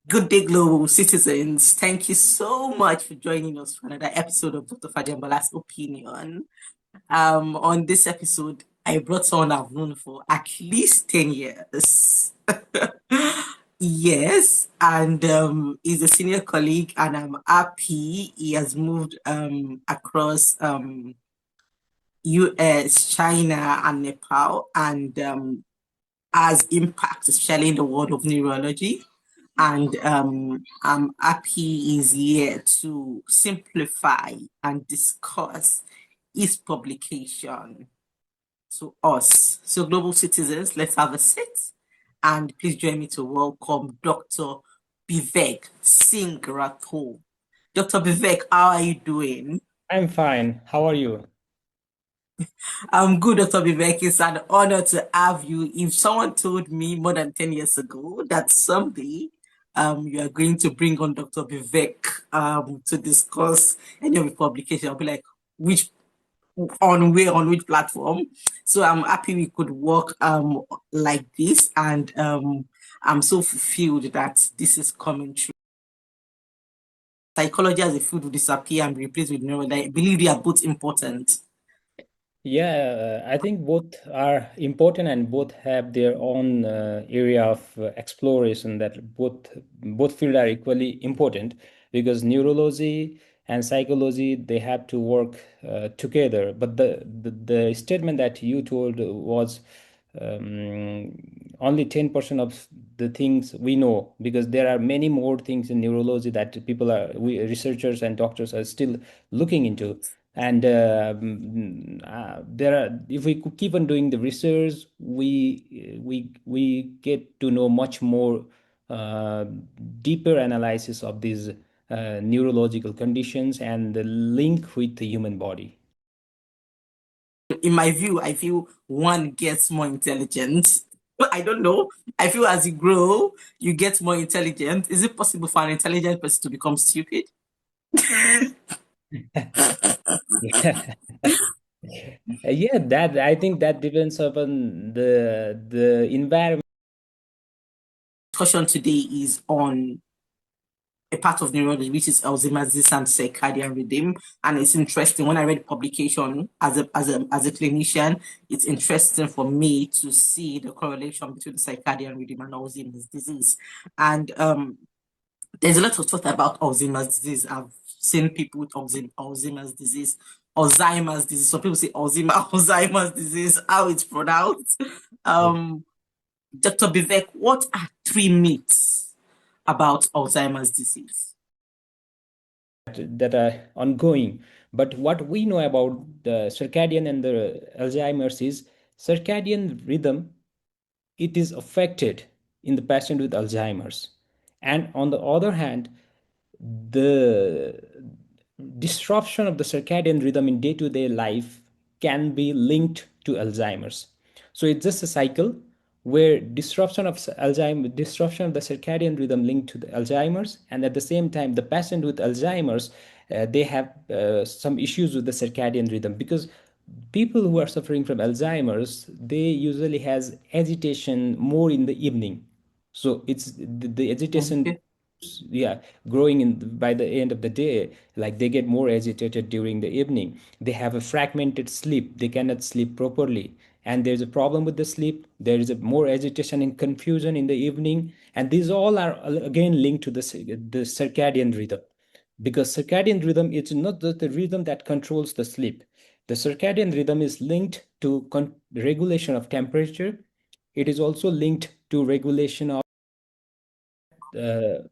Good day, global citizens. Thank you so much for joining us for another episode of Dr. Fajambala's Opinion. On this episode, I brought someone I've known for at least 10 years. Yes, and he's a senior colleague, and I'm happy he has moved across US, China, and Nepal, and has impact, especially in the world of neurology. And I'm happy he's here to simplify and discuss his publication to us. So, global citizens, let's have a sit. And please join me to welcome Dr. Bivek Singh Rathore. Dr. Bivek, how are you doing? I'm fine. How are you? I'm good, Dr. Vivek. It's an honor to have you. If someone told me more than 10 years ago that someday you are going to bring on Dr. Vivek to discuss any of the publication, I'll be like, which on where, on which platform? So I'm happy we could work like this, and I'm so fulfilled that this is coming true. Psychology as a field will disappear and be replaced with neurology. I believe they are both important. Yeah, I think both are important and both have their own area of exploration that both fields are equally important because neurology and psychology they have to work together. But the statement that you told was um, only 10% of the things we know because there are many more things in neurology that we researchers and doctors are still looking into. And there are, if we could keep on doing the research, we get to know much more uh, deeper analysis of these neurological conditions and the link with the human body. In my view, I feel one gets more intelligent. But I don't know. I feel as you grow, you get more intelligent. Is it possible for an intelligent person to become stupid? Yeah. Yeah, that I think that depends upon the environment. Discussion today is on a part of neurology, which is Alzheimer's disease and circadian rhythm. And it's interesting. When I read the publication as a clinician, it's interesting for me to see the correlation between the circadian rhythm and Alzheimer's disease. And there's a lot of thought about Alzheimer's disease. I've seen people with Alzheimer's disease, Alzheimer's disease. Some people say Alzheimer's disease, how it's pronounced. Um, Dr. Bivek, what are three myths about Alzheimer's disease? That are ongoing. But what we know about the circadian and the Alzheimer's is circadian rhythm, it is affected in the patient with Alzheimer's. And on the other hand, the disruption of the circadian rhythm in day-to-day life can be linked to Alzheimer's. So it's just a cycle where disruption of the circadian rhythm linked to the Alzheimer's, and at the same time, the patient with Alzheimer's, they have some issues with the circadian rhythm because people who are suffering from Alzheimer's, they usually has agitation more in the evening. So it's the agitation, Okay. yeah, growing in by the end of the day, like they get more agitated during the evening. They have a fragmented sleep, they cannot sleep properly, and there's a problem with the sleep. There is a more agitation and confusion in the evening, and these all are again linked to the circadian rhythm, because circadian rhythm is not just the rhythm that controls the sleep. The circadian rhythm is linked to regulation of temperature. It is also linked to regulation of uh,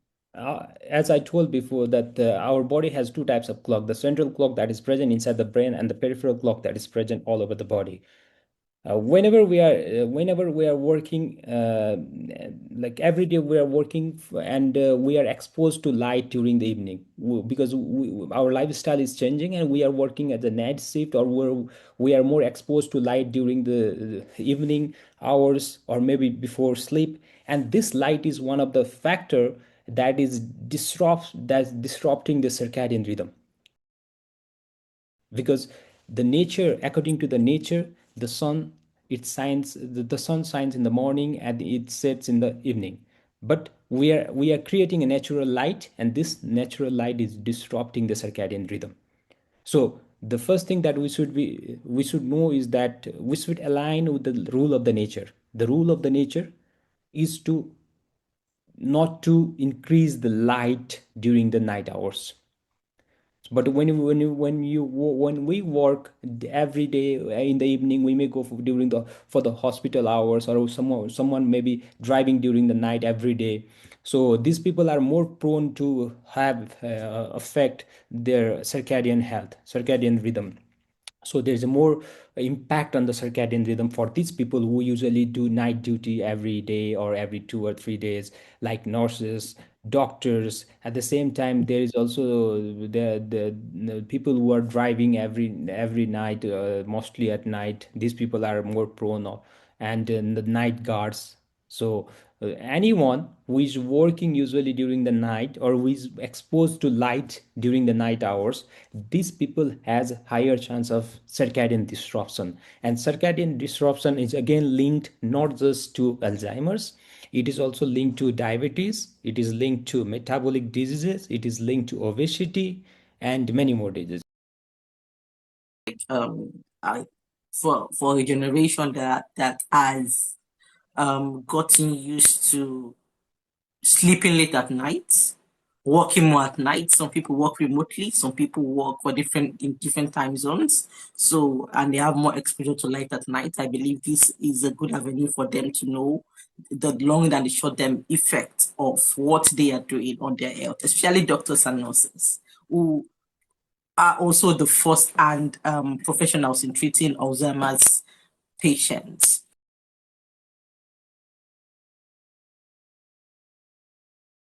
as I told before, that our body has two types of clock: the central clock that is present inside the brain, and the peripheral clock that is present all over the body. Whenever we are working, like every day we are working, and we are exposed to light during the evening because our lifestyle is changing, and we are working at the night shift, or we are more exposed to light during the evening hours or maybe before sleep. And this light is one of the factor that's disrupting the circadian rhythm, because the nature, according to the nature, the sun, the sun shines in the morning and it sets in the evening. But we are creating a natural light, and this natural light is disrupting the circadian rhythm. So the first thing that we should know is that we should align with the rule of the nature. The rule of the nature is to not to increase the light during the night hours. But when we work every day in the evening, we may go for the hospital hours, or someone may be driving during the night every day. So these people are more prone to have affect their circadian health, circadian rhythm. So there's a more impact on the circadian rhythm for these people who usually do night duty every day or every 2 or 3 days, like nurses, doctors. At the same time, there is also the people who are driving every night, mostly at night. These people are more prone and the night guards. So anyone who is working usually during the night, or who is exposed to light during the night hours, these people has higher chance of circadian disruption. And circadian disruption is again linked not just to Alzheimer's, it is also linked to diabetes, it is linked to metabolic diseases, it is linked to obesity, and many more diseases. I, for a generation that has gotten used to sleeping late at night, working more at night. Some people work remotely, some people work for different time zones. So, and they have more exposure to light at night. I believe this is a good avenue for them to know the long and the short term effect of what they are doing on their health, especially doctors and nurses who are also the first and professionals in treating Alzheimer's patients.